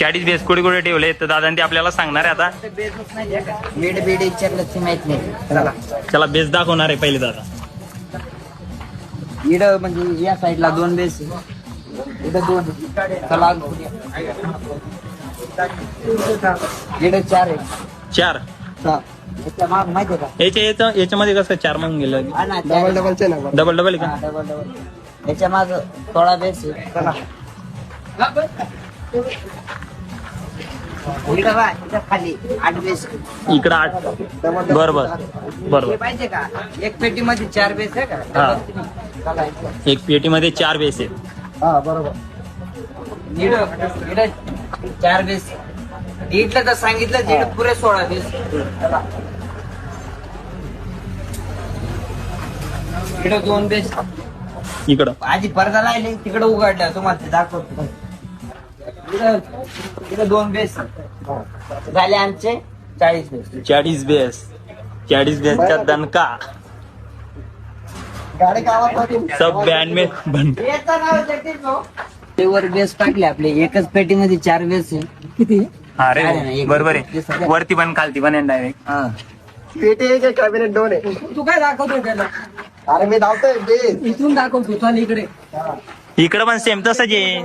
40 base कुठे कुठे ठेवले तर दादा ते आपल्याला सांगणार आहे आता. बेड बेड विचारलं माहित नाही. चला चला बेस दाखवणार आहे पहिले दादा. इड म्हणजे या साईडला 2 बेस इड 2. चला इड 4 आहे. 4 याच्या माग माहिती आहे का? याच्यामध्ये कसं 4 मग गेलं. डबल डबलचे ना. डबल डबल का? Double double. याच्या माग 16 बेस आहे. चला इकडं बघा, इथं खाली 8 बेस. इकडं 8. बरोबर. पाहिजे का? एक पेटी मध्ये 4 बेस आहे का? हा. चला एक पेटीमध्ये 4 बेस आहेत. हा बरोबर. इड 4 बेस. इथलं तर सांगितलं तिकडे पुरे 16 बेस. इकडे 2 बेस. इकडं आधी पडदा लायले तिकडे उघडला तुम्हाला ते दाखवतो. इकडे 2 बेस झाले आमचे 40 बेस. 40 बेस. 40 बेसचा दणका गाडी गावात सब बँड में बन. वर बेस टाकले आपले. एकच पेटीमध्ये 4 बेस आहे. किती? अरे अरे नाही, एक बरोबर आहे. बेस. वरती पण खालती पण आहे डायरेक्ट. हा. पेटी एक आहे, कॅबिनेट 2 आहे. तू काय दाखवतोय त्याला? अरे मी धावतोय बेस. इथून दाखवतो. चाल इकडे. इकडं पण सेम तसंच आहे.